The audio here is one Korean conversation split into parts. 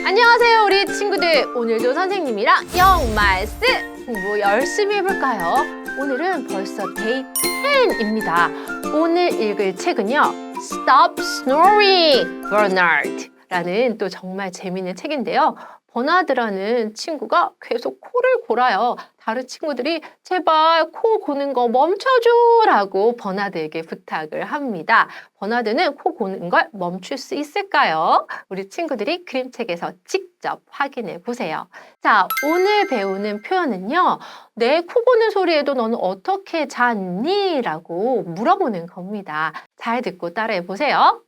안녕하세요, 우리 친구들. 오늘도 선생님이랑 영어 말씀 공부 열심히 해볼까요? 오늘은 벌써 데이 10입니다. 오늘 읽을 책은요, Stop Snoring, Bernard 라는 또 정말 재밌는 책인데요. 버나드라는 친구가 계속 코를 골아요. 다른 친구들이 제발 코 고는 거 멈춰줘 라고 버나드에게 부탁을 합니다. 버나드는 코 고는 걸 멈출 수 있을까요? 우리 친구들이 그림책에서 직접 확인해 보세요. 자, 오늘 배우는 표현은요. 내 코 고는 소리에도 너는 어떻게 잤니? 라고 물어보는 겁니다. 잘 듣고 따라해 보세요.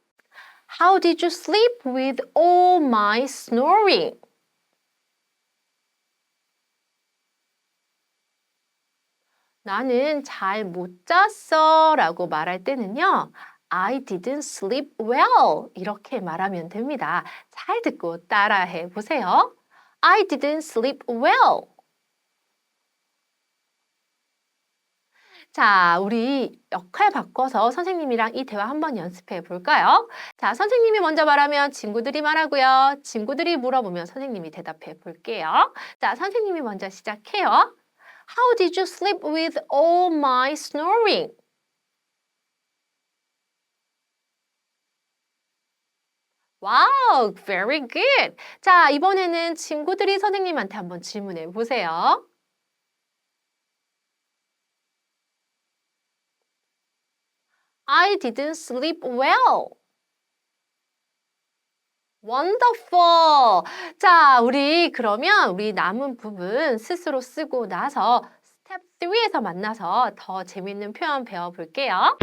How did you sleep with all my snoring? 나는 잘 못 잤어 라고 말할 때는요. I didn't sleep well 이렇게 말하면 됩니다. 잘 듣고 따라해 보세요. I didn't sleep well. 자, 우리 역할 바꿔서 선생님이랑 이 대화 한번 연습해 볼까요? 자, 선생님이 먼저 말하면 친구들이 말하고요. 친구들이 물어보면 선생님이 대답해 볼게요. 자, 선생님이 먼저 시작해요. How did you sleep with all my snoring? 와우, very good. 자, 이번에는 친구들이 선생님한테 한번 질문해 보세요. I didn't sleep well. Wonderful. 자, 우리 그러면 우리 남은 부분 스스로 쓰고 나서 스텝 3에서 만나서 더 재밌는 표현 배워볼게요.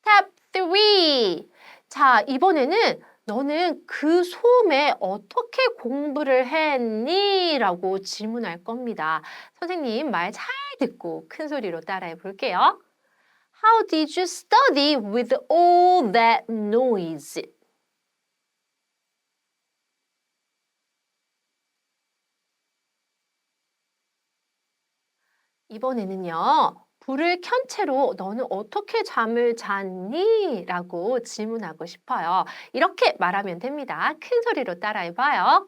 스텝 3. 자, 이번에는 너는 그 소음에 어떻게 공부를 했니? 라고 질문할 겁니다. 선생님 말 잘 듣고 큰 소리로 따라해 볼게요. How did you study with all that noise? 이번에는요, 불을 켠 채로 너는 어떻게 잠을 잤니? 라고 질문하고 싶어요. 이렇게 말하면 됩니다. 큰 소리로 따라해 봐요.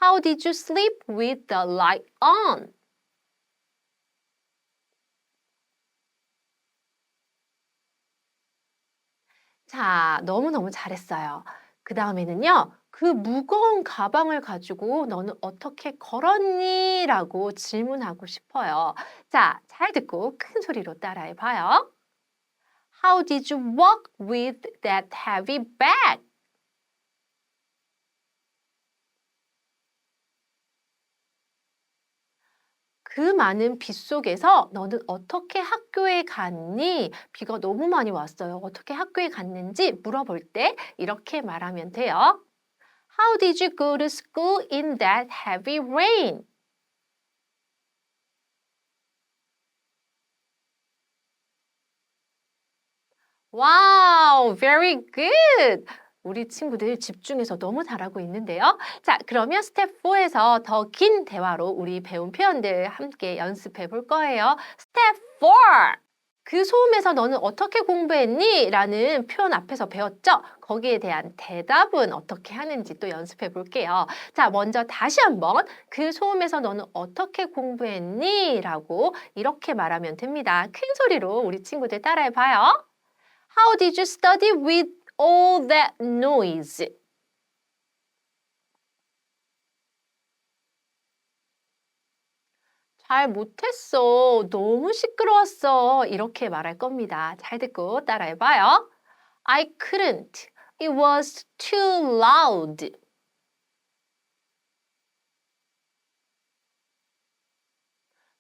How did you sleep with the light on? 자, 너무너무 잘했어요. 그 다음에는요, 그 무거운 가방을 가지고 너는 어떻게 걸었니? 라고 질문하고 싶어요. 자, 잘 듣고 큰 소리로 따라해 봐요. How did you walk with that heavy bag? 그 많은 비 속에서 너는 어떻게 학교에 갔니? 비가 너무 많이 왔어요. 어떻게 학교에 갔는지 물어볼 때 이렇게 말하면 돼요. How did you go to school in that heavy rain? 와우, very good. 우리 친구들 집중해서 너무 잘하고 있는데요. 자, 그러면 스텝 4에서 더 긴 대화로 우리 배운 표현들 함께 연습해 볼 거예요. 스텝 4. 그 소음에서 너는 어떻게 공부했니? 라는 표현 앞에서 배웠죠? 거기에 대한 대답은 어떻게 하는지 또 연습해 볼게요. 자, 먼저 다시 한번 그 소음에서 너는 어떻게 공부했니? 라고 이렇게 말하면 됩니다. 큰 소리로 우리 친구들 따라해 봐요. How did you study with all that noise? 잘 못했어. 너무 시끄러웠어. 이렇게 말할 겁니다. 잘 듣고 따라해봐요. I couldn't. It was too loud.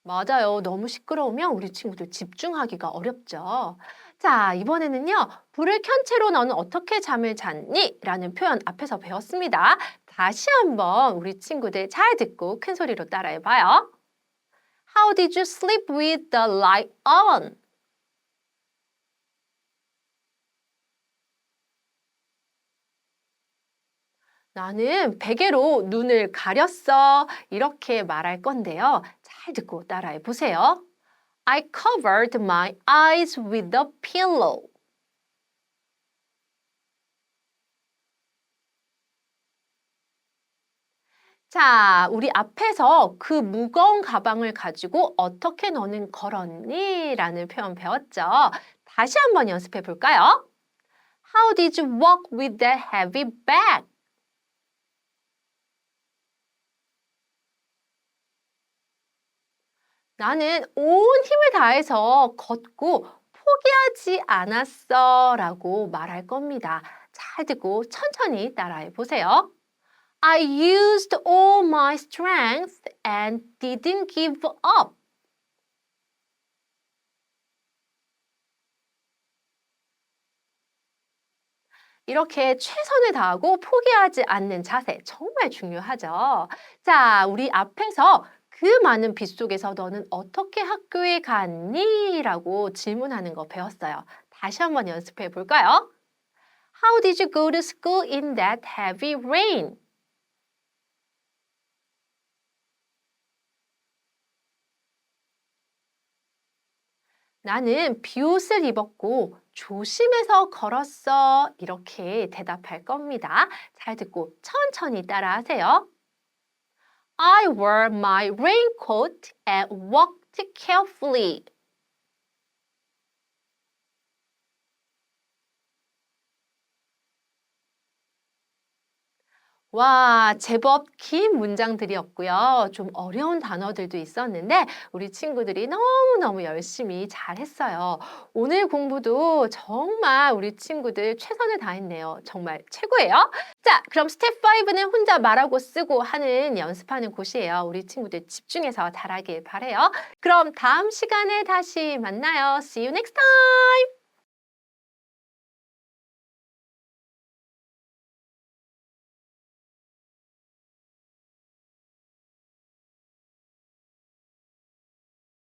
맞아요. 너무 시끄러우면 우리 친구들 집중하기가 어렵죠. 자, 이번에는요. 불을 켠 채로 너는 어떻게 잠을 잤니? 라는 표현 앞에서 배웠습니다. 다시 한번 우리 친구들 잘 듣고 큰 소리로 따라해봐요. How did you sleep with the light on? 나는 베개로 눈을 가렸어. 이렇게 말할 건데요. 잘 듣고 따라해 보세요. I covered my eyes with a pillow. 자, 우리 앞에서 그 무거운 가방을 가지고 어떻게 너는 걸었니? 라는 표현 배웠죠. 다시 한번 연습해 볼까요? How did you walk with that heavy bag? 나는 온 힘을 다해서 걷고 포기하지 않았어 라고 말할 겁니다. 잘 듣고 천천히 따라해 보세요. I used all my strength and didn't give up. 이렇게 최선을 다하고 포기하지 않는 자세 정말 중요하죠. 자, 우리 앞에서 그 많은 빗 속에서 너는 어떻게 학교에 갔니? 라고 질문하는 거 배웠어요. 다시 한번 연습해 볼까요? How did you go to school in that heavy rain? 나는 비옷을 입었고 조심해서 걸었어. 이렇게 대답할 겁니다. 잘 듣고 천천히 따라하세요. I wore my raincoat and walked carefully. 와, 제법 긴 문장들이었고요. 좀 어려운 단어들도 있었는데 우리 친구들이 너무너무 열심히 잘했어요. 오늘 공부도 정말 우리 친구들 최선을 다했네요. 정말 최고예요. 자, 그럼 스텝 5는 혼자 말하고 쓰고 하는 연습하는 곳이에요. 우리 친구들 집중해서 잘하길 바래요. 그럼 다음 시간에 다시 만나요. See you next time!